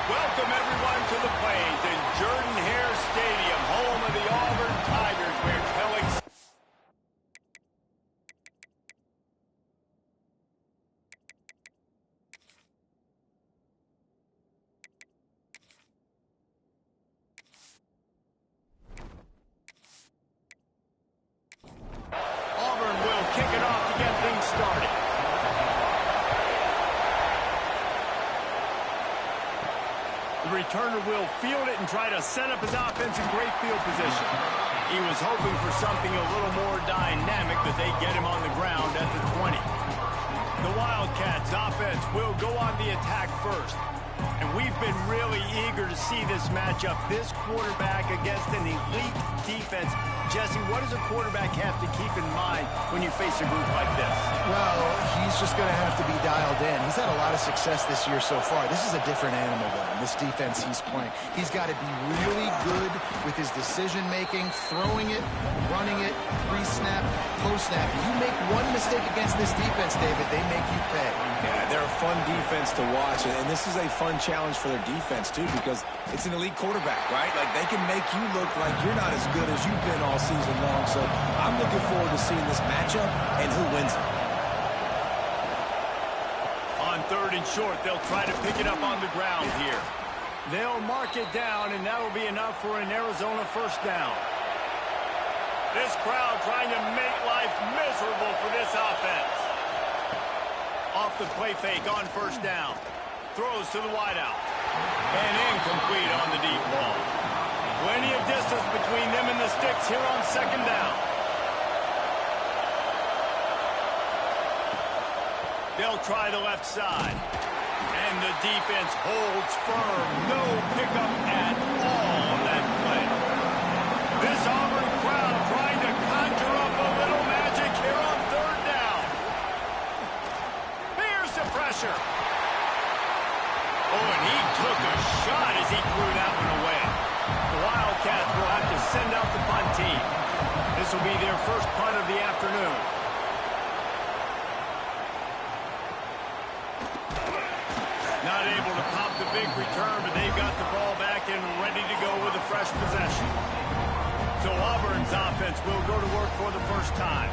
Welcome, everyone, to the Plains in Jordan-Hare Stadium, home of the Auburn Tigers, where telling... Auburn will kick it off to get things started. The returner will field it and try to set up his offense in great field position. He was hoping for something a little more dynamic, but they get him on the ground at the 20. The Wildcats offense will go on the attack first. And we've been really eager to see this matchup, this quarterback against an elite defense. Jesse, what does a quarterback have to keep in mind when you face a group like this? Well, he's just going to have to be dialed in. He's had a lot of success this year so far. This is a different animal, though, this defense he's playing. He's got to be really good with his decision-making, throwing it, running it, pre-snap, post-snap. You make one mistake against this defense, David, they make you pay. Yeah, they're a fun defense to watch, and this is a fun challenge for their defense, too, because it's an elite quarterback, right? Like, they can make you look like you're not as good as you've been all season long, so I'm looking forward to seeing this matchup and who wins it. On 3rd and short, they'll try to pick it up on the ground here. They'll mark it down, and that'll be enough for an Arizona first down. This crowd trying to make life miserable for this offense. Off the play fake on 1st down. Throws to the wideout. And incomplete on the deep ball. Plenty of distance between them and the sticks here on 2nd down. They'll try the left side. And the defense holds firm. No pickup at all on that play. This Auburn crowd trying to conjure up a little magic here on 3rd down. Here's the pressure. Oh, and he took a shot as he threw that one away. The Wildcats will have to send out the punt team. This will be their first punt of the afternoon. Not able to pop the big return, but they've got the ball back and ready to go with a fresh possession. So Auburn's offense will go to work for the first time.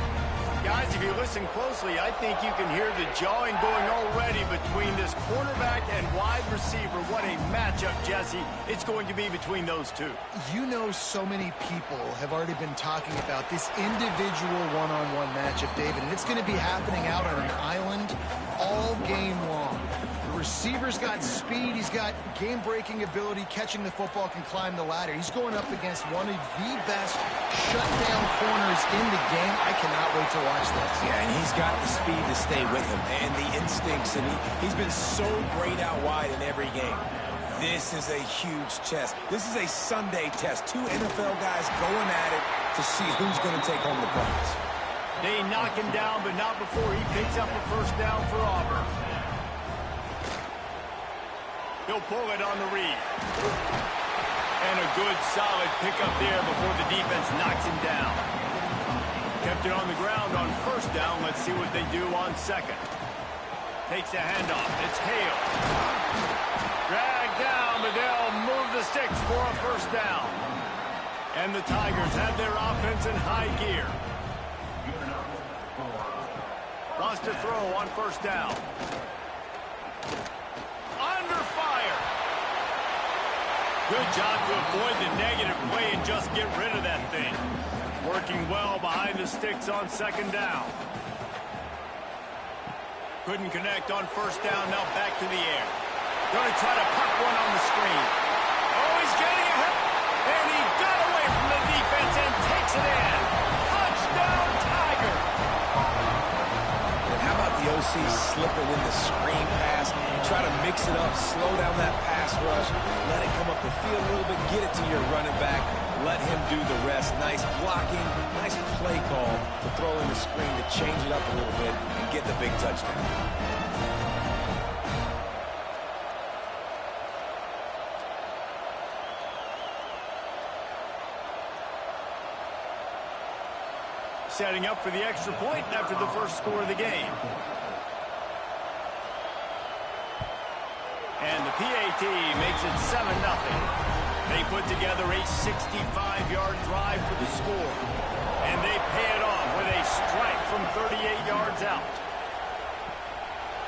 Guys, if you listen closely, I think you can hear the jawing going already between this quarterback and wide receiver. What a matchup, Jesse, it's going to be between those two. You know, so many people have already been talking about this individual one-on-one matchup, David, and it's going to be happening out on an island all game long. The receiver's got speed, he's got game-breaking ability, catching the football, can climb the ladder. He's going up against one of the best shutdown corners in the game. I cannot wait to watch this. Yeah, and he's got the speed to stay with him and the instincts, and he's been so great out wide in every game. This is a huge test. This is a Sunday test. 2 NFL guys going at it to see who's going to take home the prize. They knock him down, but not before he picks up a first down for Auburn. He'll pull it on the read. And a good, solid pickup there before the defense knocks him down. Kept it on the ground on 1st down. Let's see what they do on 2nd. Takes the handoff. It's Hale. Dragged down, but they'll move the sticks for a first down. And the Tigers have their offense in high gear. Wants to throw on 1st down. Under fire. Good job to avoid the negative play and just get rid of that thing. Working well behind the sticks on 2nd down. Couldn't connect on 1st down, now back to the air. Going to try to pop one on the screen. Oh, he's getting a hit. And he got away from the defense and takes it in. Touchdown, Tiger. And how about the OC slipping in the screen pass? Try to mix it up, slow down that pass rush, let it come up the field a little bit, get it to your running back, let him do the rest. Nice blocking, nice play call to throw in the screen to change it up a little bit and get the big touchdown. Setting up for the extra point after the first score of the game. And the PAT PAT makes it 7-0. They put together a 65-yard drive for the score. And they pay it off with a strike from 38 yards out.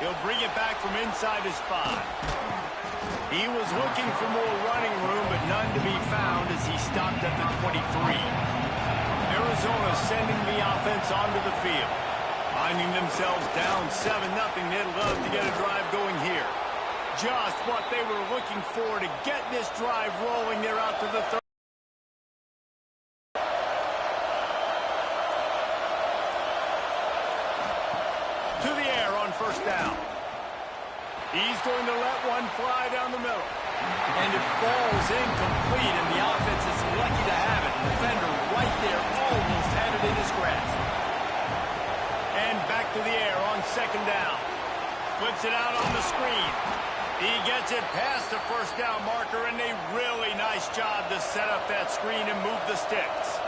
He'll bring it back from inside his 5. He was looking for more running room, but none to be found as he stopped at the 23. Arizona sending the offense onto the field. Finding themselves down 7-0, they'd love to get a drive going here. Just what they were looking for to get this drive rolling. They're out to the 30. To the air on first down. He's going to let one fly down the middle. And it falls incomplete, and the offense is lucky to have it. The defender right there almost had it in his grasp. And back to the air on second down. Flips it out on the screen. He gets it past the first down marker, and a really nice job to set up that screen and move the sticks.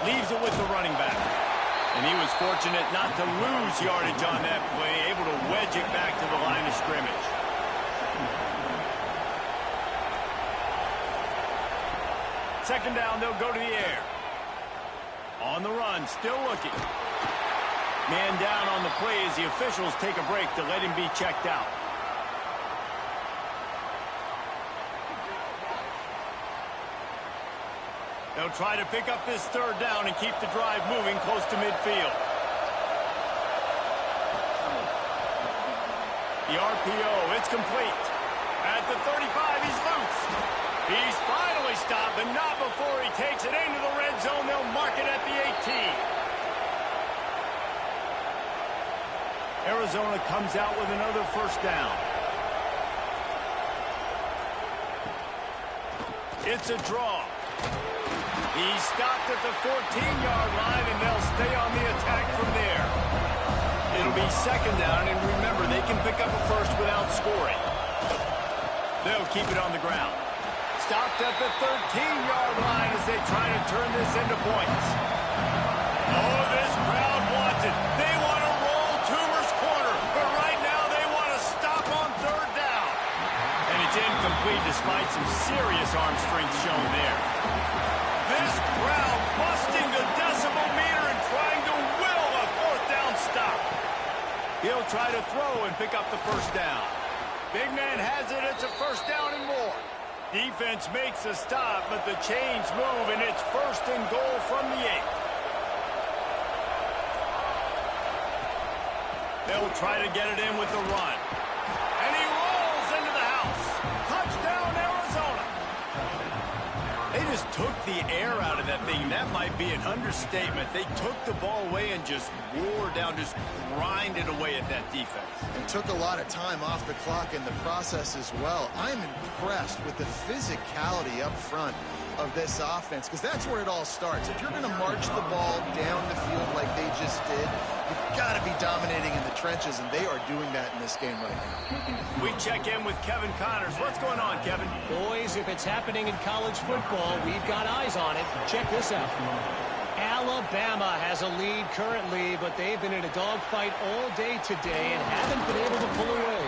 Leaves it with the running back. And he was fortunate not to lose yardage on that play, able to wedge it back to the line of scrimmage. Second down, they'll go to the air. On the run, still looking. Man down on the play as the officials take a break to let him be checked out. They'll try to pick up this third down and keep the drive moving close to midfield. The RPO, it's complete. At the 35, he's loose. He's finally stopped, but not before he takes it into the red zone. They'll mark it at the 18. Arizona comes out with another first down. It's a draw. He stopped at the 14-yard line, and they'll stay on the attack from there. It'll be second down, and remember, they can pick up a first without scoring. They'll keep it on the ground. Stopped at the 13-yard line as they try to turn this into points. Oh, this crowd wants it. They want to roll Toomer's corner, but right now they want to stop on third down. And it's incomplete despite some serious arm strength shown there. This crowd busting the decibel meter and trying to will a fourth down stop. He'll try to throw and pick up the first down. Big man has it. It's a first down and more. Defense makes a stop, but the chains move, and it's first and goal from the 8. They'll try to get it in with the run. And he rolls into the house. Touchdown, Arizona. They just took the air out of that thing. That might be an understatement. They took the ball away and just wore down, just grinded away at that defense. And took a lot of time off the clock in the process as well. I'm impressed with the physicality up front of this offense, because that's where it all starts. If you're going to march the ball down the field like they just did, you've got to be dominating in the trenches, and they are doing that in this game right now. We check in with Kevin Connors. What's going on, Kevin? Boys, if it's happening in college football, we've got eyes on it. Check this out. Alabama has a lead currently, but they've been in a dogfight all day today and haven't been able to pull away.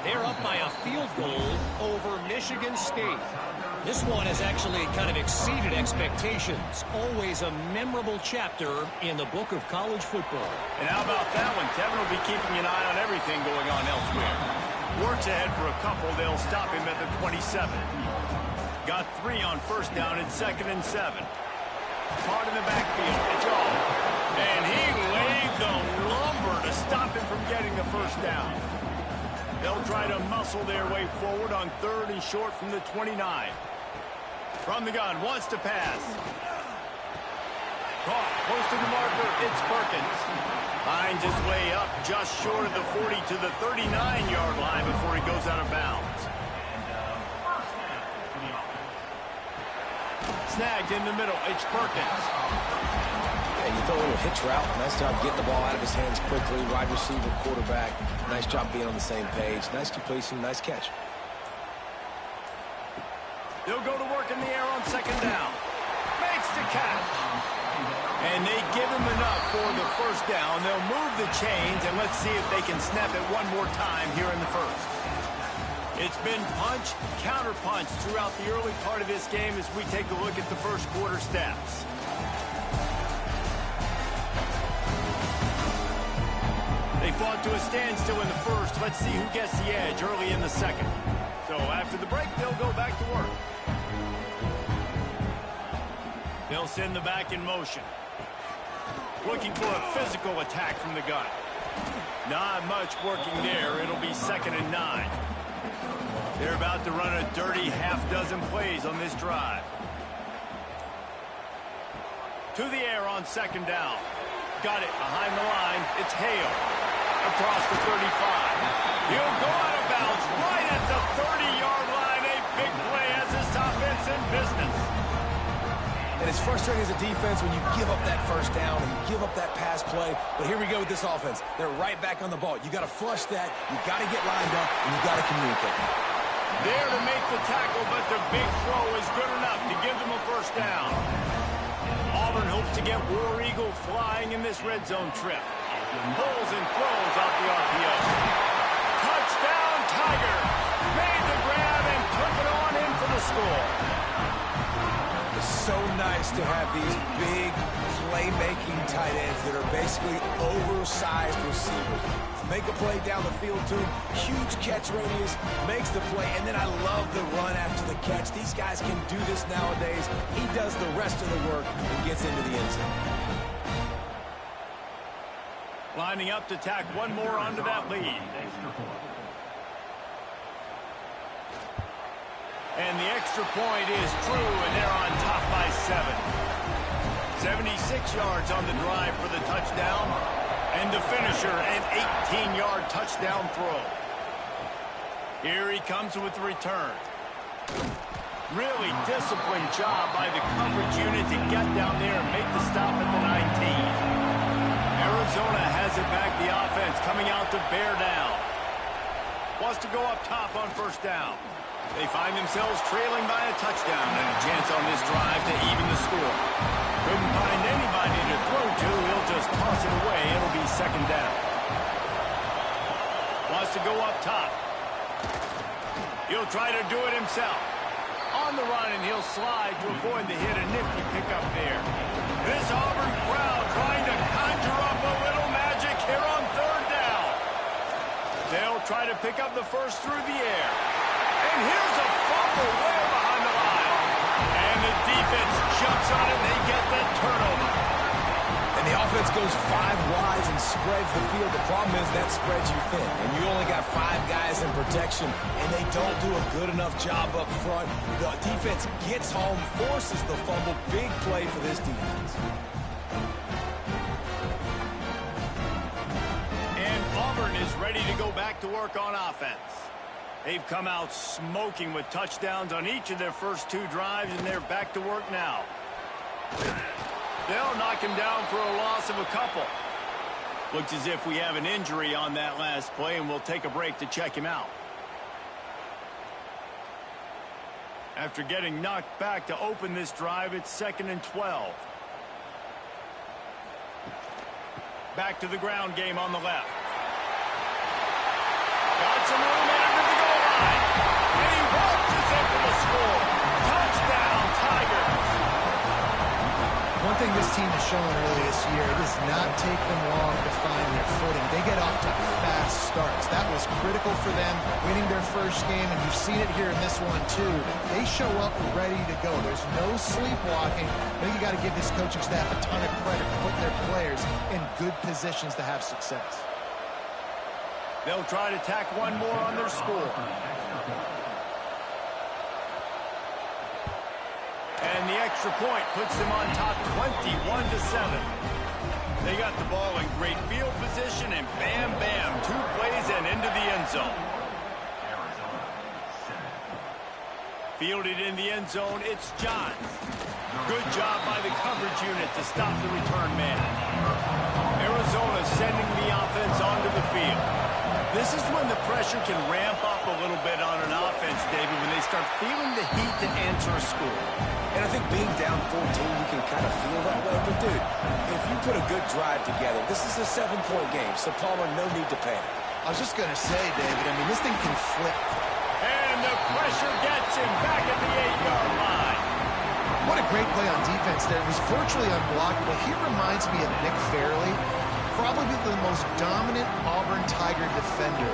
They're up by a field goal over Michigan State. This one has actually kind of exceeded expectations. Always a memorable chapter in the book of college football. And how about that one? Kevin will be keeping an eye on everything going on elsewhere. Works ahead for a couple. They'll stop him at the 27. Got 3 on first down and 2nd and 7. Caught in the backfield. It's all. And he laid the lumber to stop him from getting the first down. They'll try to muscle their way forward on 3rd and short from the 29. From the gun, wants to pass. Caught, close to the marker, it's Perkins. Finds his way up just short of the 40 to the 39-yard line before he goes out of bounds. Snagged in the middle, it's Perkins. And you throw a little hitch route. Nice job getting the ball out of his hands quickly. Wide receiver, quarterback. Nice job being on the same page. Nice completion, nice catch. They'll go to work in the air on 2nd down. Makes the catch. And they give him enough for the first down. They'll move the chains, and let's see if they can snap it one more time here in the first. It's been punch, counter-punch throughout the early part of this game as we take a look at the first quarter stats. They fought to a standstill in the first. Let's see who gets the edge early in the second. So after the break, they'll go back to work. They'll send the back in motion. Looking for a physical attack from the gun. Not much working there. It'll be 2nd and 9. They're about to run a dirty half-dozen plays on this drive. To the air on 2nd down. Got it behind the line. It's Hale. Across the 35. He'll go out of bounds right at the 30-yard line. A big play as this offense in business. And it's frustrating as a defense when you give up that first down and you give up that pass play. But here we go with this offense. They're right back on the ball. You got to flush that. You got to get lined up, and you got to communicate. There to make the tackle, but the big throw is good enough to give them a first down. Auburn hopes to get War Eagle flying in this red zone trip. Pulls and throws off the RPO. Touchdown, Tiger! Made the grab and took it on in for the score. It's so nice to have these big playmaking tight ends that are basically oversized receivers. Make a play down the field to him, huge catch radius, makes the play, and then I love the run after the catch. These guys can do this nowadays. He does the rest of the work and gets into the end zone. Lining up to tack one more onto that lead. And the extra point is true, and they're on top by 7. 76 yards on the drive for the touchdown. And the finisher, an 18-yard touchdown throw. Here he comes with the return. Really disciplined job by the coverage unit to get down there and make the stop at the 19. Arizona has it back, the offense coming out to bear down. Wants to go up top on first down. They find themselves trailing by a touchdown and a chance on this drive to even the score. Couldn't find anybody to throw to. He'll just toss it away. It'll be 2nd down. Wants to go up top. He'll try to do it himself. On the run, and he'll slide to avoid the hit. A nifty pickup there. This Auburn crowd trying to conjure up a little magic here on 3rd down. They'll try to pick up the first through the air. And here's a fumble way behind the line. And the defense jumps on it, and they get the turnover. And the offense goes 5 wide and spreads the field. The problem is that spreads you thin. And you only got 5 guys in protection, and they don't do a good enough job up front. The defense gets home, forces the fumble. Big play for this defense. And Auburn is ready to go back to work on offense. They've come out smoking with touchdowns on each of their first 2 drives, and they're back to work now. They'll knock him down for a loss of a couple. Looks as if we have an injury on that last play, and we'll take a break to check him out. After getting knocked back to open this drive, it's 2nd and 12. Back to the ground game on the left. Got some room after the goal line. And he walks us in for the score. Touchdown, Tigers. One thing this team has shown early this year, it does not take them long to find their footing. They get off to fast starts. That was critical for them, winning their first game, and you've seen it here in this one, too. They show up ready to go. There's no sleepwalking. I think you got to give this coaching staff a ton of credit for putting their players in good positions to have success. They'll try to tack one more on their score. And the extra point puts them on top 21-7. They got the ball in great field position, and bam, bam, 2 plays and into the end zone. Fielded in the end zone, it's Johns. Good job by the coverage unit to stop the return man. Arizona sending the offense onto the field. This is when the pressure can ramp up a little bit on an offense, David, when they start feeling the heat to answer a score. And I think being down 14, you can kind of feel that way. But, dude, if you put a good drive together, this is a 7-point game, so Palmer, no need to panic. I was just going to say, David, I mean, this thing can flip. And pressure gets him back at the 8-yard line. What a great play on defense there. It was virtually unblockable. He reminds me of Nick Fairley, probably the most dominant Auburn Tiger defender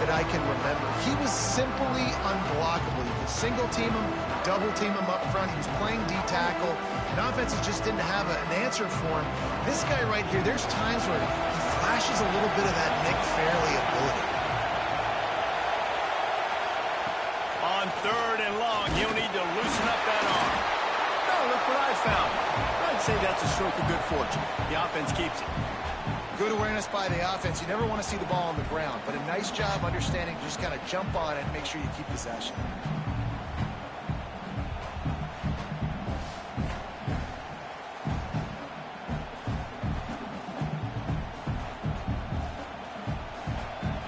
that I can remember. He was simply unblockable. You could single team him, double team him up front. He was playing D-tackle. And offenses just didn't have an answer for him. This guy right here, there's times where he flashes a little bit of that Nick Fairley ability. On 3rd and long, he'll need to loosen up that arm. Look what I found. I'd say that's a stroke of good fortune. The offense keeps it. Good awareness by the offense. You never want to see the ball on the ground, but a nice job understanding to just kind of jump on it and make sure you keep possession.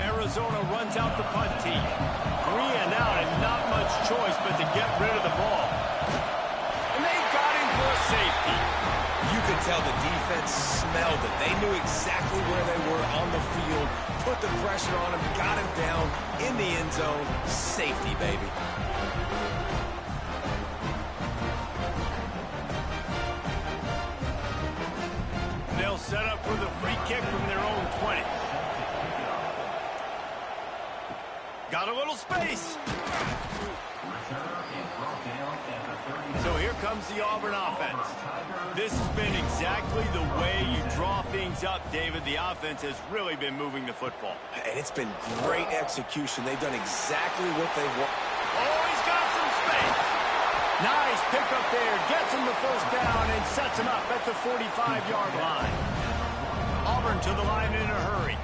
Arizona runs out the punt team. 3 and out and not much choice but to get rid of the ball. Safety. You could tell the defense smelled it. They knew exactly where they were on the field, put the pressure on him, got him down in the end zone. Safety, baby. They'll set up for the free kick from their own 20. Got a little space. So here comes the Auburn offense. This has been exactly the way you draw things up, David. The offense has really been moving the football. And it's been great execution. They've done exactly what they want. Oh, he's got some space. Nice pickup there. Gets him the first down and sets him up at the 45-yard line. Auburn to the line in a hurry.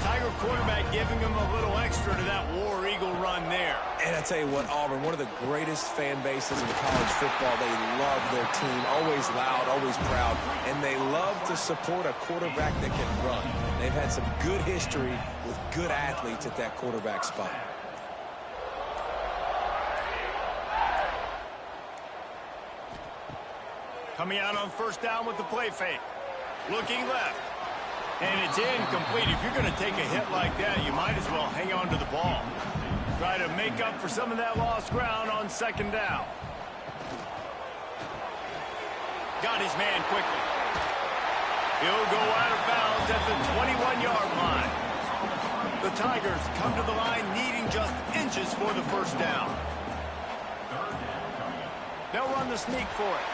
Tiger quarterback giving him a little extra to that War Eagle run there. And I tell you what, Auburn, one of the greatest fan bases in college football. They love their team, always loud, always proud, and they love to support a quarterback that can run. They've had some good history with good athletes at that quarterback spot. Coming out on 1st down with the play fake. Looking left. And it's incomplete. If you're going to take a hit like that, you might as well hang on to the ball. Try to make up for some of that lost ground on 2nd down. Got his man quickly. He'll go out of bounds at the 21-yard line. The Tigers come to the line needing just inches for the 1st down. They'll run the sneak for it.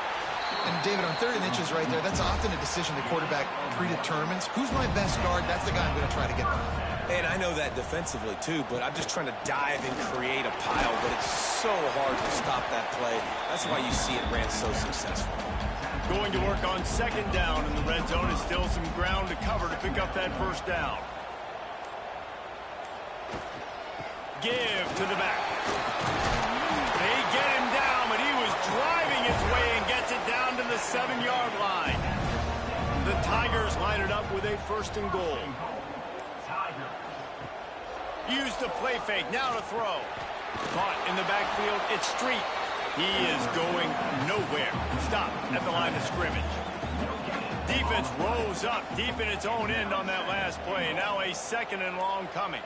And, David, on 3rd and inches right there, that's often a decision the quarterback predetermines. Who's my best guard? That's the guy I'm going to try to get behind. And I know that defensively, too, but I'm just trying to dive and create a pile, but it's so hard to stop that play. That's why you see it ran so successful. Going to work on 2nd down in the red zone is still some ground to cover to pick up that 1st down. Give to the back. They get him down, but he was driving his way and gets it down to the 7-yard line. The Tigers line it up with a 1st and goal. Use the play fake, now to throw. Caught in the backfield, it's Street. He is going nowhere. Stop at the line of scrimmage. Defense rose up deep in its own end on that last play. Now a 2nd and long coming.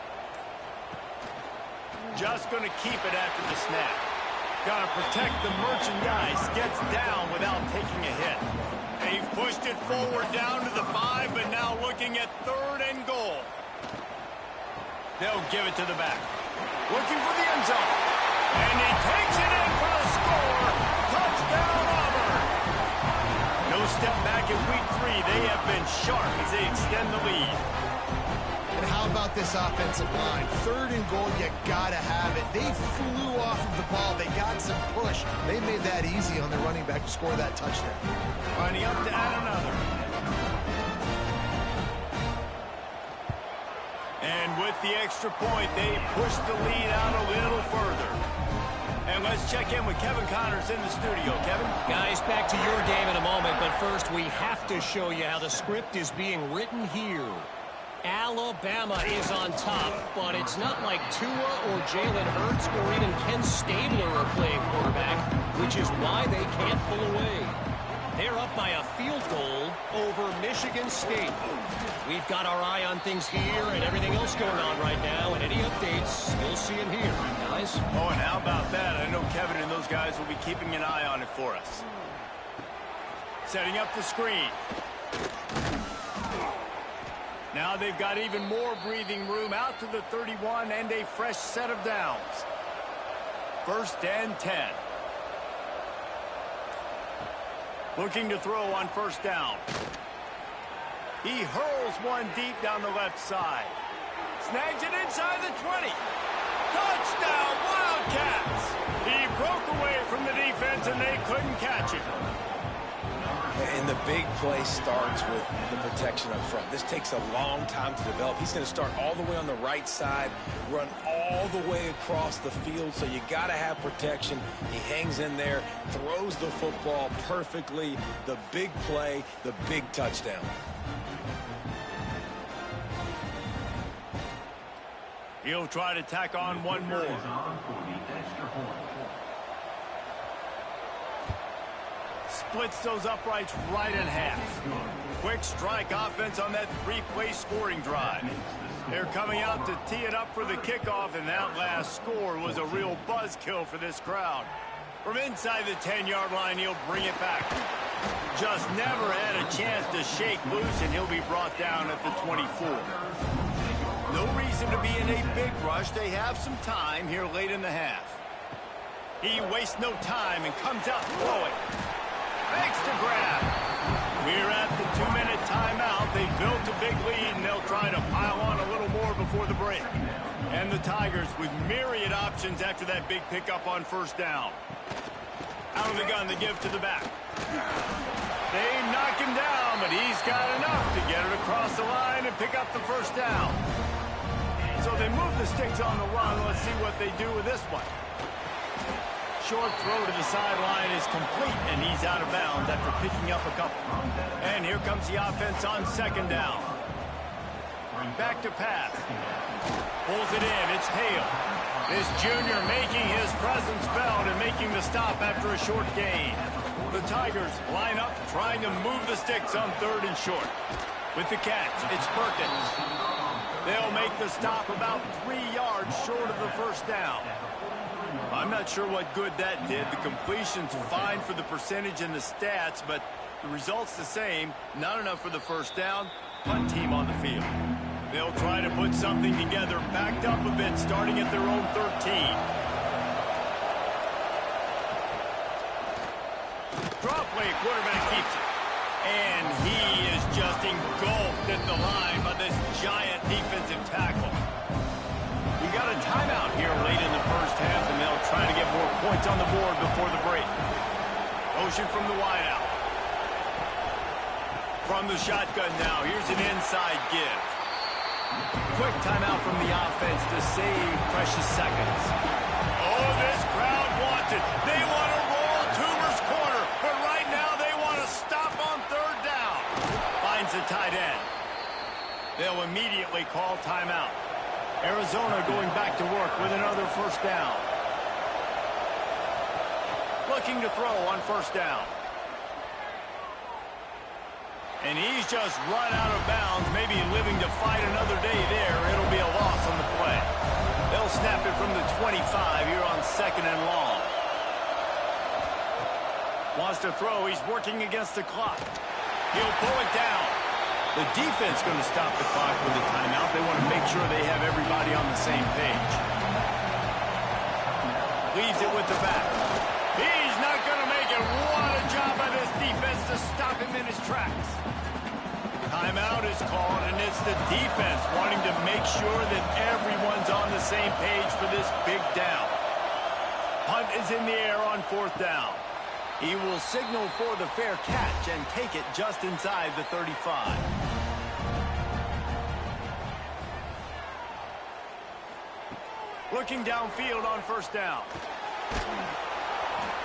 Just going to keep it after the snap. Got to protect the merchandise. Gets down without taking a hit. They've pushed it forward down to the 5, but now looking at 3rd and goal. They'll give it to the back. Looking for the end zone. And he takes it in for the score. Touchdown, Auburn. No step back in week 3. They have been sharp as they extend the lead. And how about this offensive line? 3rd and goal, you got to have it. They flew off of the ball. They got some push. They made that easy on the running back to score that touchdown. Lining up to add another. And with the extra point, they push the lead out a little further. And let's check in with Kevin Connors in the studio. Kevin? Guys, back to your game in a moment, but first we have to show you how the script is being written here. Alabama is on top, but it's not like Tua or Jalen Hurts or even Ken Stabler are playing quarterback, which is why they can't pull away. They're up by a field goal over Michigan State. We've got our eye on things here and everything else going on right now, and any updates, you'll see them here, guys. Oh, and how about that? I know Kevin and those guys will be keeping an eye on it for us. Setting up the screen. Now they've got even more breathing room out to the 31 and a fresh set of downs. 1st and 10. Looking to throw on 1st down. He hurls one deep down the left side. Snags it inside the 20. Touchdown, Wildcats! He broke away from the defense and they couldn't catch him. And the big play starts with the protection up front. This takes a long time to develop. He's going to start all the way on the right side, run all the way across the field, so you got to have protection. He hangs in there, throws the football perfectly. The big play, the big touchdown. He'll try to tack on one more. Splits those uprights right in half. Quick strike offense on that 3-play scoring drive. They're coming out to tee it up for the kickoff, and that last score was a real buzzkill for this crowd. From inside the 10-yard line, he'll bring it back. Just never had a chance to shake loose, and he'll be brought down at the 24. No reason to be in a big rush. They have some time here late in the half. He wastes no time and comes out throwing. Makes the grab. We're at the 2-minute timeout. They built a big lead, and they'll try to pile on a little more before the break. And the Tigers with myriad options after that big pickup on 1st down. Out of the gun, they give to the back. They knock him down, but he's got enough to get it across the line and pick up the 1st down. So they move the sticks on the run. Let's see what they do with this one. Short throw to the sideline is complete, and he's out of bounds after picking up a couple. And here comes the offense on 2nd down. Back to pass. Pulls it in. It's Hale. This junior making his presence felt and making the stop after a short gain. The Tigers line up trying to move the sticks on 3rd and short. With the catch, it's Perkins. They'll make the stop about 3 yards short of the 1st down. I'm not sure what good that did. The completion's fine for the percentage and the stats, but the result's the same. Not enough for the 1st down. Punt team on the field. They'll try to put something together, backed up a bit, starting at their own 13. Drop play, quarterback keeps it. And he is just engulfed at the line by this giant defensive tackle. We got a timeout here late in the 1st half, and they'll try to get more points on the board before the break. Motion from the wideout. From the shotgun now, here's an inside give. Quick timeout from the offense to save precious seconds. Oh, this crowd wants it. They want to roll Toomer's corner, but right now they want to stop on 3rd down. Finds the tight end. They'll immediately call timeout. Arizona going back to work with another 1st down. Looking to throw on 1st down. And he's just run out of bounds, maybe living to fight another day there. It'll be a loss on the play. They'll snap it from the 25 here on 2nd and long. Wants to throw. He's working against the clock. He'll pull it down. The defense going to stop the clock with a timeout. They want to make sure they have everybody on the same page. Leaves it with the back. He's not going to make it. What a job by this defense to stop him in his tracks. Timeout is called, and it's the defense wanting to make sure that everyone's on the same page for this big down. Punt is in the air on 4th down. He will signal for the fair catch and take it just inside the 35. Looking downfield on 1st down.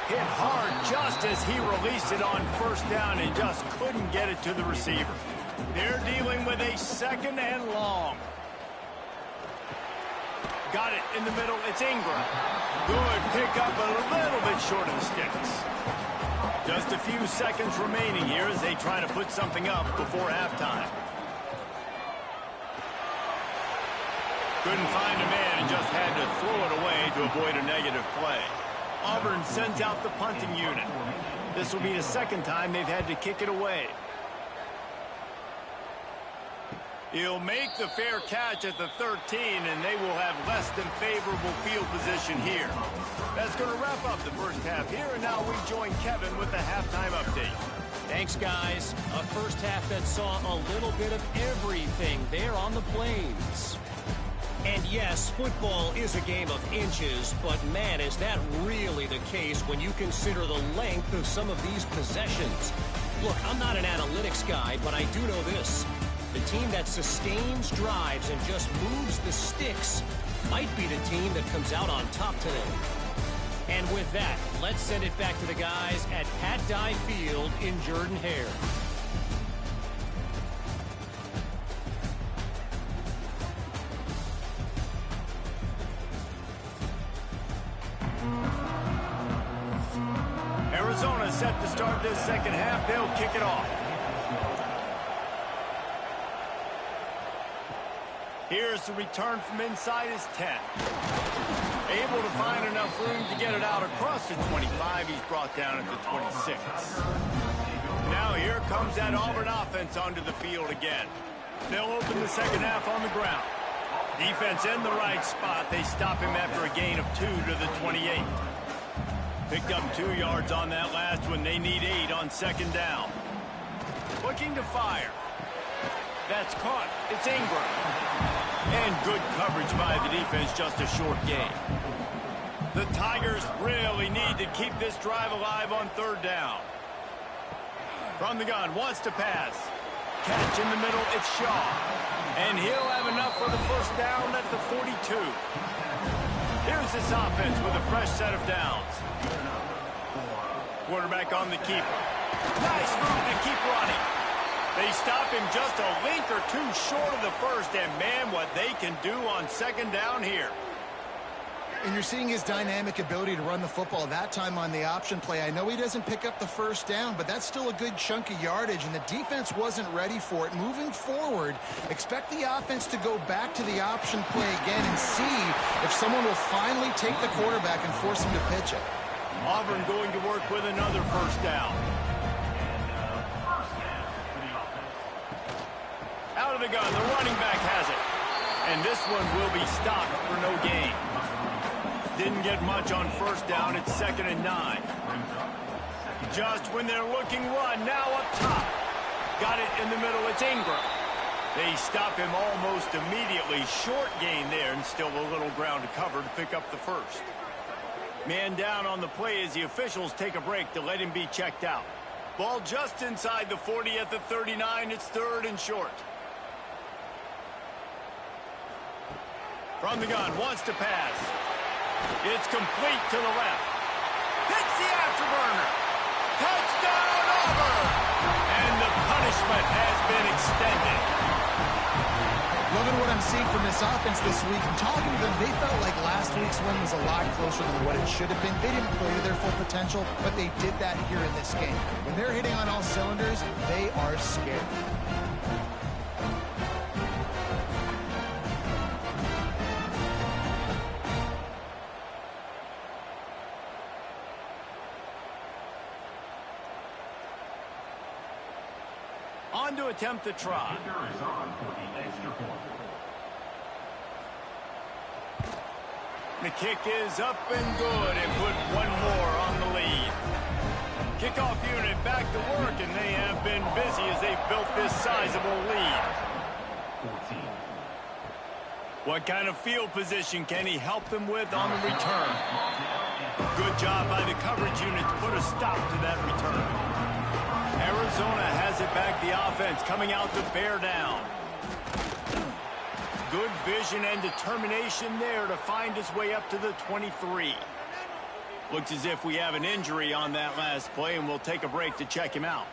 Hit hard just as he released it on 1st down and just couldn't get it to the receiver. They're dealing with a 2nd and long. Got it in the middle. It's Ingram. Good pick up, a little bit short of the sticks. Just a few seconds remaining here as they try to put something up before halftime. Couldn't find a man and just had to throw it away to avoid a negative play. Auburn sends out the punting unit. This will be the second time they've had to kick it away. He'll make the fair catch at the 13, and they will have less than favorable field position here. That's going to wrap up the first half here, and now we join Kevin with the halftime update. Thanks, guys. A first half that saw a little bit of everything there on the Plains. And yes, football is a game of inches, but man, is that really the case when you consider the length of some of these possessions. Look, I'm not an analytics guy, but I do know this. The team that sustains drives and just moves the sticks might be the team that comes out on top today. And with that, let's send it back to the guys at Pat Dye Field in Jordan-Hare. Arizona set to start this second half. They'll kick it off. Here's the return from inside his 10. Able to find enough room to get it out across the 25. He's brought down at the 26. Now here comes that Auburn offense onto the field again. They'll open the second half on the ground. Defense in the right spot. They stop him after a gain of 2 to the 28. Picked up 2 yards on that last one. They need 8 on second down. Looking to fire. That's caught. It's Ingram. And good coverage by the defense, just a short gain. The Tigers really need to keep this drive alive on third down. From the gun, wants to pass. Catch in the middle, it's Shaw. And he'll have enough for the first down at the 42. Here's this offense with a fresh set of downs. Quarterback on the keeper. Nice move to keep running. They stop him just a link or 2 short of the first, and man, what they can do on second down here. And you're seeing his dynamic ability to run the football that time on the option play. I know he doesn't pick up the first down, but that's still a good chunk of yardage, and the defense wasn't ready for it. Moving forward, expect the offense to go back to the option play again and see if someone will finally take the quarterback and force him to pitch it. Auburn going to work with another first down. Out of the gun, the running back has it. And this one will be stopped for no gain. Didn't get much on first down. It's 2nd and 9. Just when they're looking run, now up top. Got it in the middle, it's Ingram. They stop him almost immediately. Short gain there, and still a little ground to cover to pick up the first. Man down on the play as the officials take a break to let him be checked out. Ball just inside the 40 at the 39. It's 3rd and short. From the gun, wants to pass. It's complete to the left. Hits the afterburner. Touchdown, Auburn! And the punishment has been extended. Loving what I'm seeing from this offense this week. And talking to them, they felt like last week's win was a lot closer than what it should have been. They didn't play to their full potential, but they did that here in this game. When they're hitting on all cylinders, they are scared. On to attempt the try. The kick is up and good, and put one more on the lead. Kickoff unit back to work, and they have been busy as they've built this sizable lead. What kind of field position can he help them with on the return? Good job by the coverage unit to put a stop to that return. Arizona has it back, the offense coming out to bear down. Good vision and determination there to find his way up to the 23. Looks as if we have an injury on that last play, and we'll take a break to check him out.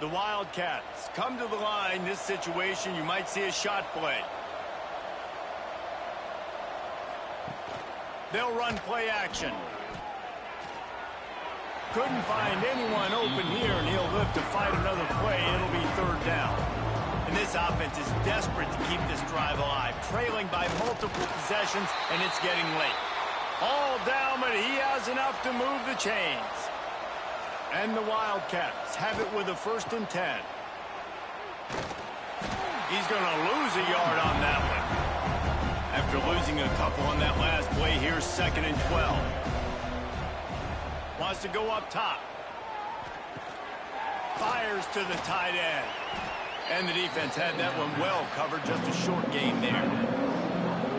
The Wildcats come to the line. This situation, you might see a shot play. They'll run play action. Couldn't find anyone open here, and he'll live to fight another play. It'll be third down. And this offense is desperate to keep this drive alive, trailing by multiple possessions, and it's getting late. All down, but he has enough to move the chains. And the Wildcats have it with a 1st and 10. He's going to lose a yard on that one. After losing a couple on that last play, here's 2nd and 12. Wants to go up top. Fires to the tight end. And the defense had that one well covered, just a short gain there.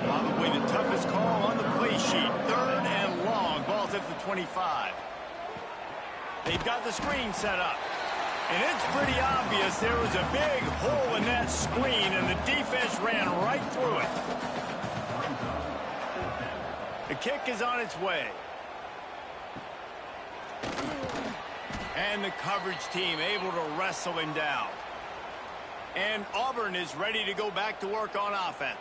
Probably the toughest call on the play sheet. 3rd and long. Ball's at the 25. They've got the screen set up. And it's pretty obvious there was a big hole in that screen, and the defense ran right through it. The kick is on its way. And the coverage team able to wrestle him down. And Auburn is ready to go back to work on offense.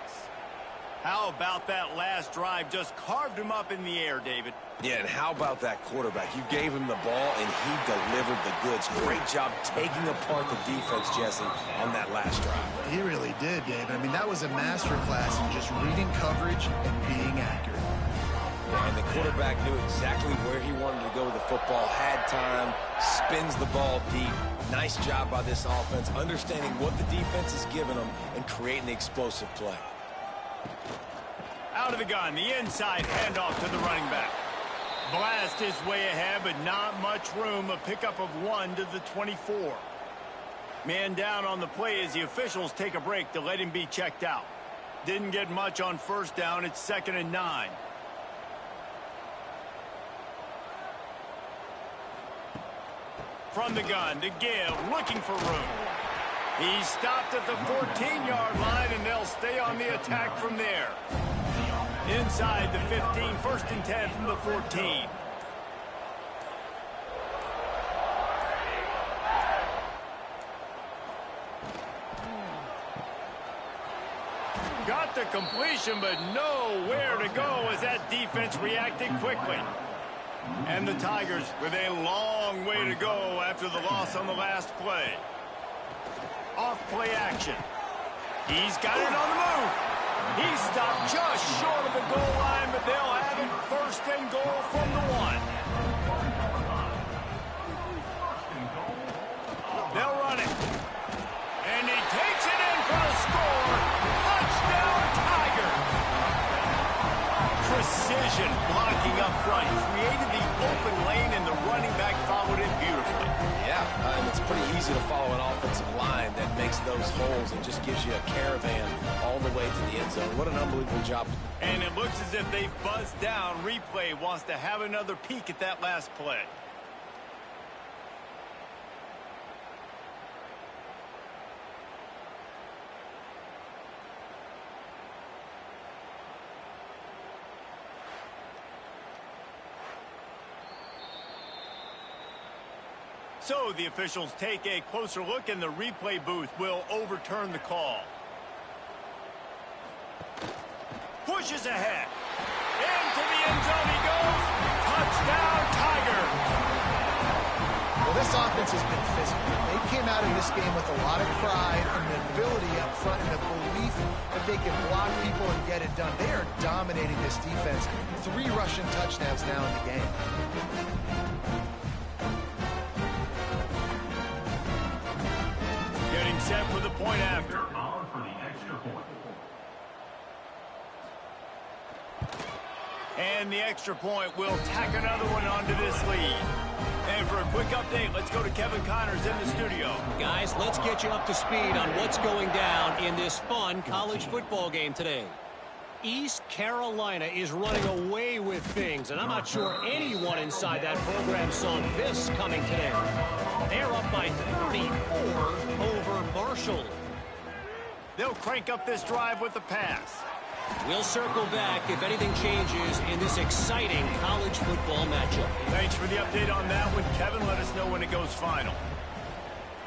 How about that last drive? Just carved him up in the air, David. Yeah, and how about that quarterback? You gave him the ball, and he delivered the goods. Great job taking apart the defense, Jesse, on that last drive. He really did, David. I mean, that was a masterclass in just reading coverage and being accurate. Yeah, and the quarterback knew exactly where he wanted to go with the football, had time, spins the ball deep. Nice job by this offense, understanding what the defense is giving them and creating the explosive play. Out of the gun, the inside handoff to the running back. Blast his way ahead, but not much room. A pickup of 1 to the 24. Man down on the play as the officials take a break to let him be checked out. Didn't get much on 1st down. It's 2nd and 9. From the gun to give, looking for room. He stopped at the 14-yard line, and they'll stay on the attack from there. Inside the 15, 1st and 10 from the 14. Got the completion, but nowhere to go as that defense reacted quickly. And the Tigers with a long way to go after the loss on the last play. Off play action. He's got it on the move. He stopped just short of the goal line, but they'll have it 1st and goal from the 1. They'll run it. And he takes it in for the score. Touchdown, Tiger. Precision blocking up front. Created the open lane, and the running back followed it beautifully. Yeah, and it's pretty easy to follow an offensive line that makes those holes and just gives you a caravan all the way to the end zone. What an unbelievable job. And it looks as if they've buzzed down. Replay wants to have another peek at that last play. So the officials take a closer look, and the replay booth will overturn the call. Pushes ahead. Into the end zone he goes. Touchdown, Tiger. Well, this offense has been physical. They came out in this game with a lot of pride and the ability up front and the belief that they can block people and get it done. They are dominating this defense. 3 rushing touchdowns now in the game. Getting set for the point after. And the extra point will tack another one onto this lead. And for a quick update, let's go to Kevin Connors in the studio. Guys, let's get you up to speed on what's going down in this fun college football game today. East Carolina is running away with things, and I'm not sure anyone inside that program saw this coming today. They're up by 34 over Marshall. They'll crank up this drive with the pass. We'll circle back if anything changes in this exciting college football matchup. Thanks for the update on that one, Kevin. Let us know when it goes final.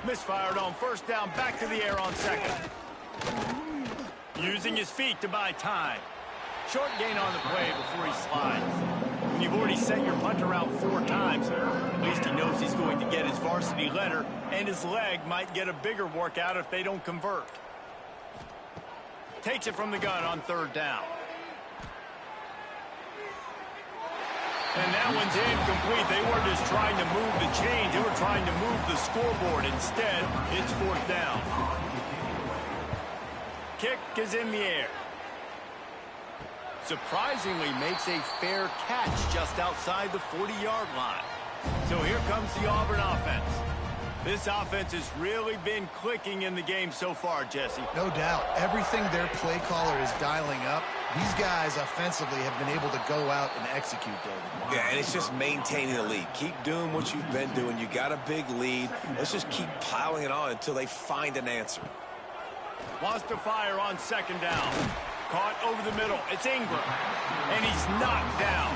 Misfired on 1st down, back to the air on 2nd. Using his feet to buy time. Short gain on the play before he slides. When you've already sent your punter out 4 times, at least he knows he's going to get his varsity letter, and his leg might get a bigger workout if they don't convert. Takes it from the gun on 3rd down. And that one's incomplete. They weren't just trying to move the chains. They were trying to move the scoreboard. Instead, it's 4th down. Kick is in the air. Surprisingly makes a fair catch just outside the 40-yard line. So here comes the Auburn offense. This offense has really been clicking in the game so far, Jesse. No doubt. Everything their play caller is dialing up, these guys offensively have been able to go out and execute, David. Yeah, and it's just maintaining the lead. Keep doing what you've been doing. You got a big lead. Let's just keep piling it on until they find an answer. Wants to fire on 2nd down. Caught over the middle. It's Ingram. And he's knocked down.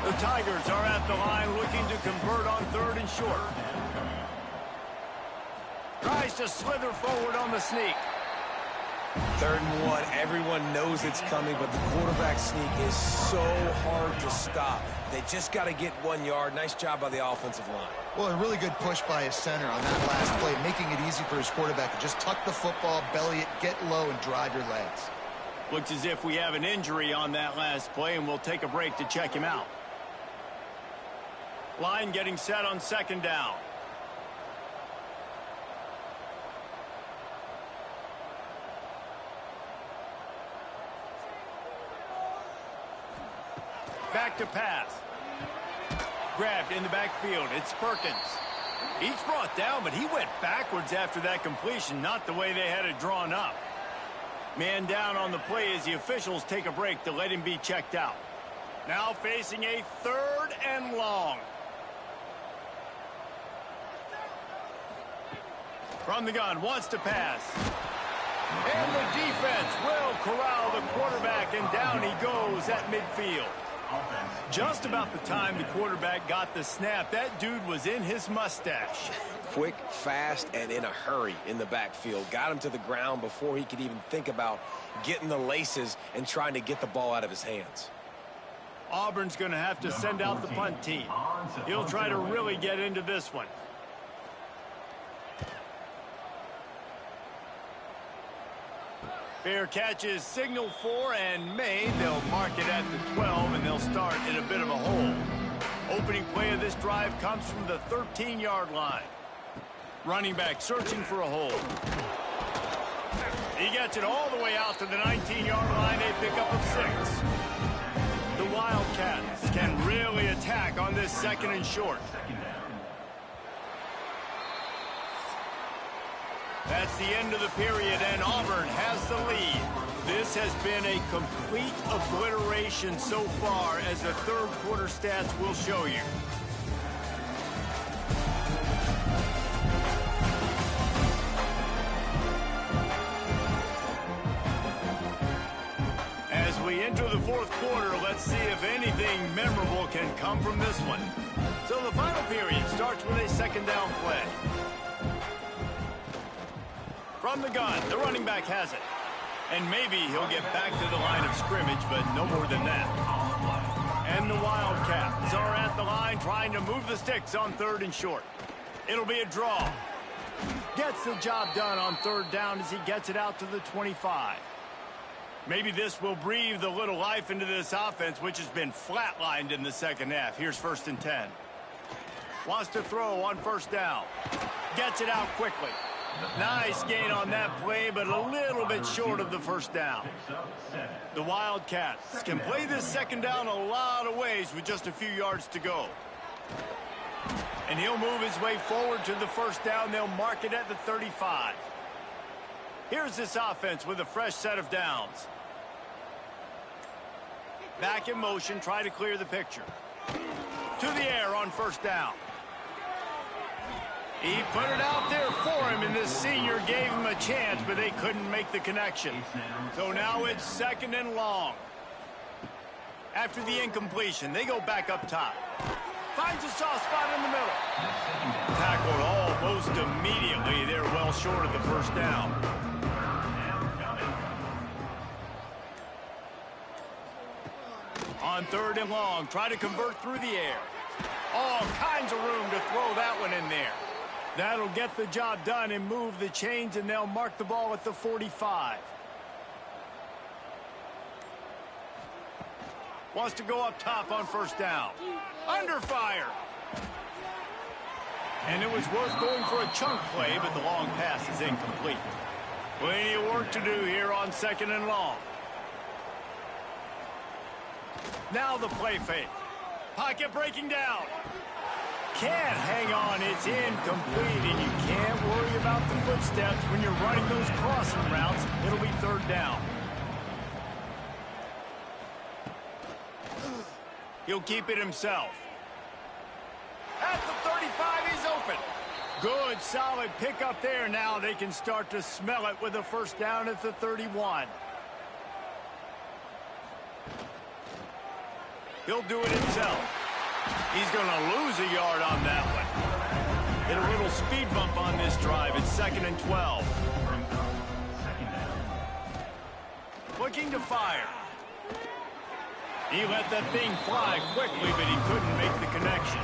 The Tigers are at the line looking to convert on 3rd and short. Tries to slither forward on the sneak. 3rd and 1. Everyone knows it's coming, but the quarterback sneak is so hard to stop. They just got to get 1 yard. Nice job by the offensive line. Well, a really good push by his center on that last play, making it easy for his quarterback to just tuck the football, belly it, get low, and drive your legs. Looks as if we have an injury on that last play, and we'll take a break to check him out. Line getting set on 2nd down. Back to pass. Grabbed in the backfield. It's Perkins. He's brought down, but he went backwards after that completion, not the way they had it drawn up. Man down on the play as the officials take a break to let him be checked out. Now facing a 3rd and long. From the gun, wants to pass. And the defense will corral the quarterback, and down he goes at midfield. Just about the time the quarterback got the snap, that dude was in his mustache. Quick, fast, and in a hurry in the backfield. Got him to the ground before he could even think about getting the laces and trying to get the ball out of his hands. Auburn's going to have to send out the punt team. He'll try to really get into this one. Fair catch is signaled for and made. They'll mark it at the 12, and they'll start in a bit of a hole. Opening play of this drive comes from the 13-yard line. Running back searching for a hole. He gets it all the way out to the 19-yard line. They pick up a 6. The Wildcats can really attack on this 2nd and short. That's the end of the period, and Auburn has the lead. This has been a complete obliteration so far, as the 3rd quarter stats will show you. As we enter the 4th quarter, let's see if anything memorable can come from this one. So the final period starts with a 2nd down play. From the gun, the running back has it. And maybe he'll get back to the line of scrimmage, but no more than that. And the Wildcats are at the line trying to move the sticks on 3rd and short. It'll be a draw. Gets the job done on 3rd down as he gets it out to the 25. Maybe this will breathe a little life into this offense, which has been flatlined in the 2nd half. Here's 1st and 10. Wants to throw on 1st down. Gets it out quickly. Nice gain on that play, but a little bit short of the 1st down. The Wildcats can play this 2nd down a lot of ways with just a few yards to go. And he'll move his way forward to the 1st down. They'll mark it at the 35. Here's this offense with a fresh set of downs. Back in motion, try to clear the picture. To the air on 1st down. He put it out there for him, and this senior gave him a chance, but they couldn't make the connection. So now it's 2nd and long. After the incompletion, they go back up top. Finds a soft spot in the middle. Tackled almost immediately. They're well short of the 1st down. On third and long. Try to convert through the air. All kinds of room to throw that one in there. That'll get the job done and move the chains, and they'll mark the ball at the 45. Wants to go up top on first down. Under fire. And it was worth going for a chunk play, but the long pass is incomplete. Plenty of work to do here on second and long. Now the play fake. Pocket breaking down. Can't hang on. It's incomplete, and you can't worry about the footsteps when you're running those crossing routes. It'll be third down. He'll keep it himself. At the 35, he's open. Good, solid pickup there. Now they can start to smell it with a first down at the 31. He'll do it himself. He's going to lose a yard on that one. Hit a little speed bump on this drive. It's 2nd and 12. Looking to fire. He let that thing fly quickly, but he couldn't make the connection.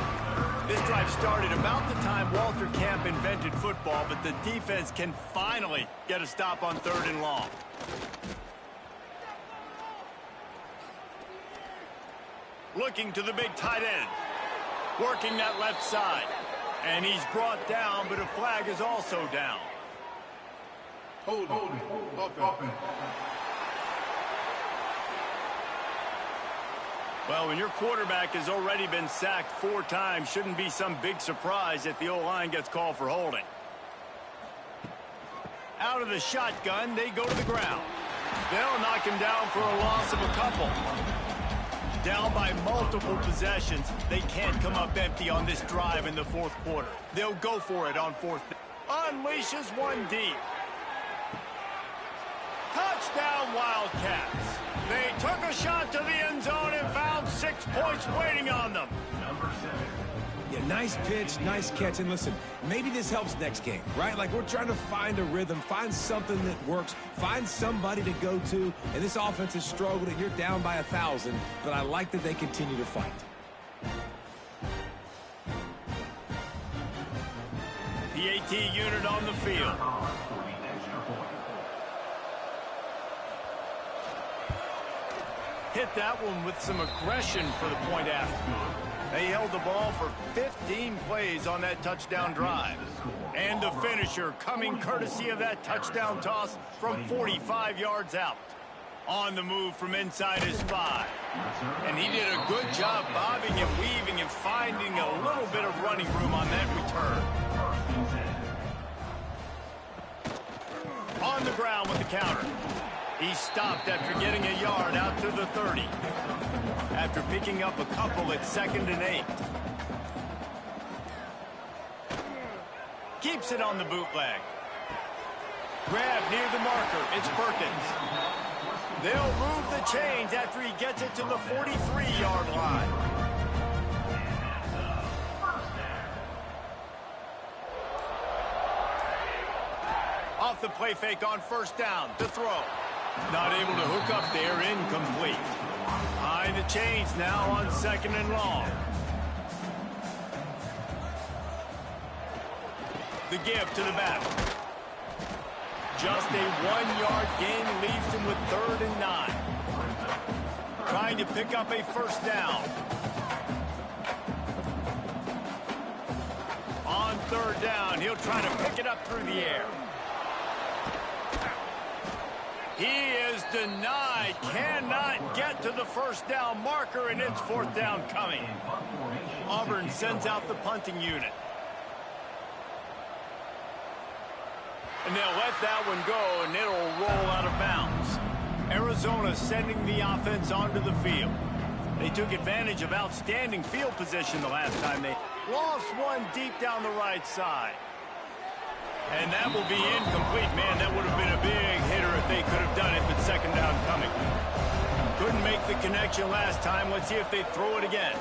This drive started about the time Walter Camp invented football, but the defense can finally get a stop on third and long. Looking to the big tight end. Working that left side. And he's brought down, but a flag is also down. Hold it. Well, when your quarterback has already been sacked 4 times, shouldn't be some big surprise if the O-line gets called for holding. Out of the shotgun, they go to the ground. They'll knock him down for a loss of a couple. Down by multiple possessions, they can't come up empty on this drive in the 4th quarter. They'll go for it on 4th. Unleashes one deep. Touchdown, Wildcats. They took a shot to the end zone and found 6 points waiting on them. Yeah, nice pitch, nice catch. And listen, maybe this helps next game, right? Like, we're trying to find a rhythm, find something that works, find somebody to go to. And this offense has struggled, and you're down by 1,000. But I like that they continue to fight. PAT unit on the field. Hit that one with some aggression for the point after. They held the ball for 15 plays on that touchdown drive. And the finisher coming courtesy of that touchdown toss from 45 yards out. On the move from inside his 5. And he did a good job bobbing and weaving and finding a little bit of running room on that return. On the ground with the counter. He stopped after getting a yard out to the 30. After picking up a couple at 2nd and 8. Keeps it on the bootleg. Grab near the marker. It's Perkins. They'll move the chains after he gets it to the 43-yard line. Off the play fake on first down to throw. Not able to hook up there, incomplete. Behind the chains now on 2nd and long. The give to the back. Just a 1-yard gain leaves him with 3rd and 9. Trying to pick up a first down. On 3rd down, he'll try to pick it up through the air. He is denied, cannot get to the first down marker, and it's 4th down coming. Auburn sends out the punting unit. And they'll let that one go, and it'll roll out of bounds. Arizona sending the offense onto the field. They took advantage of outstanding field position the last time. They lost one deep down the right side. And that will be incomplete. Man, that would have been a big hitter if they could have done it, but 2nd down coming. Couldn't make the connection last time. Let's see if they throw it again.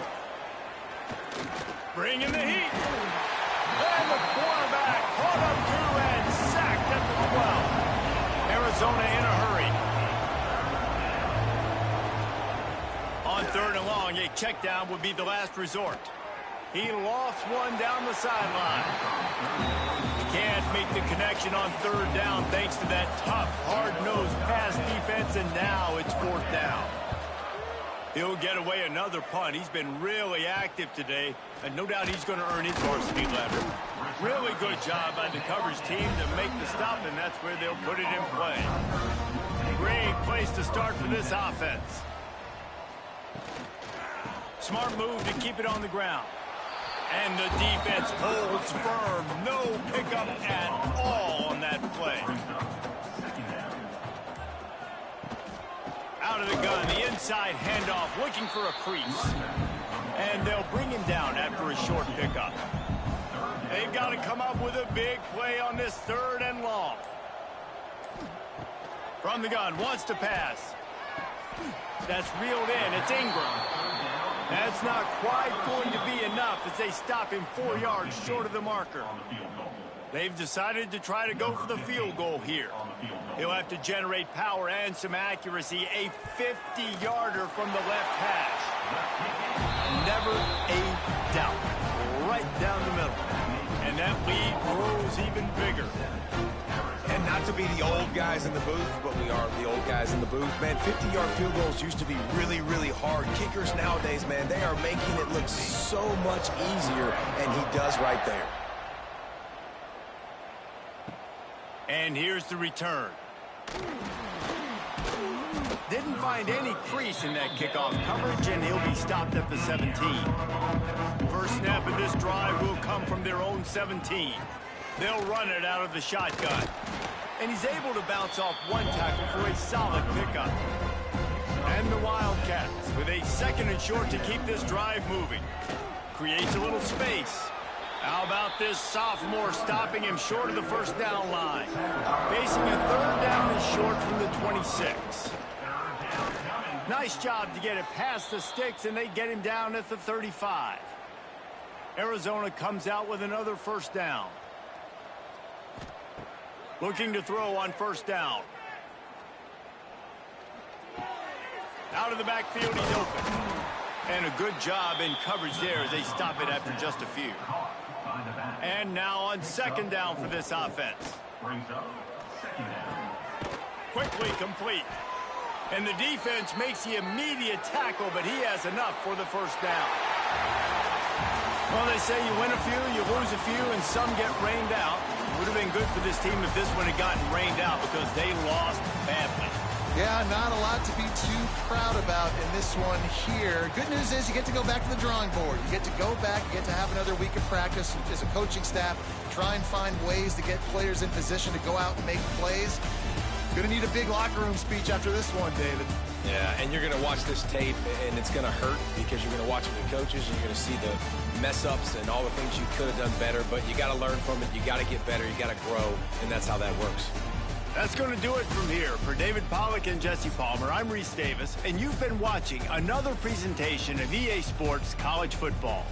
Bringing the heat. And the quarterback caught up to and sacked at the 12. Arizona in a hurry. On 3rd and long, a check down would be the last resort. He lofts one down the sideline. He can't make the connection on 3rd down thanks to that tough, hard-nosed pass defense, and now it's 4th down. He'll get away another punt. He's been really active today, and no doubt he's going to earn his varsity letter. Really good job by the coverage team to make the stop, and that's where they'll put it in play. Great place to start for this offense. Smart move to keep it on the ground. And the defense holds firm. No pickup at all on that play. Out of the gun, the inside handoff, looking for a crease. And they'll bring him down after a short pickup. They've got to come up with a big play on this 3rd and long. From the gun, wants to pass. That's reeled in. It's Ingram. That's not quite going to be enough as they stop him 4 yards short of the marker. They've decided to try to go for the field goal here. He'll have to generate power and some accuracy. A 50-yarder from the left hash. Never a doubt. Right down the middle. And that lead grows even bigger. And not to be the old guys in the booth, but we are the old guys in the booth. Man, 50-yard field goals used to be really, really hard. Kickers nowadays, man, they are making it look so much easier, and he does right there. And here's the return. Didn't find any crease in that kickoff coverage, and he'll be stopped at the 17. First snap of this drive will come from their own 17. They'll run it out of the shotgun. And he's able to bounce off one tackle for a solid pickup. And the Wildcats with a 2nd and short to keep this drive moving. Creates a little space. How about this sophomore stopping him short of the 1st down line? Facing a 3rd down and short from the 26. Nice job to get it past the sticks, and they get him down at the 35. Arizona comes out with another 1st down. Looking to throw on 1st down. Out of the backfield, he's open. And a good job in coverage there as they stop it after just a few. And now on 2nd down for this offense. Quickly complete. And the defense makes the immediate tackle, but he has enough for the 1st down. Well, they say you win a few, you lose a few, and some get rained out. Would have been good for this team if this one had gotten rained out because they lost badly. Yeah, not a lot to be too proud about in this one here. Good news is you get to go back to the drawing board. You get to go back, you get to have another week of practice as a coaching staff, try and find ways to get players in position to go out and make plays. Going to need a big locker room speech after this one, David. Yeah, and you're going to watch this tape, and it's going to hurt because you're going to watch it with the coaches, and you're going to see the mess-ups and all the things you could have done better, but you got to learn from it. You got to get better. You got to grow, and that's how that works. That's going to do it from here. For David Pollack and Jesse Palmer, I'm Reese Davis, and you've been watching another presentation of EA Sports College Football.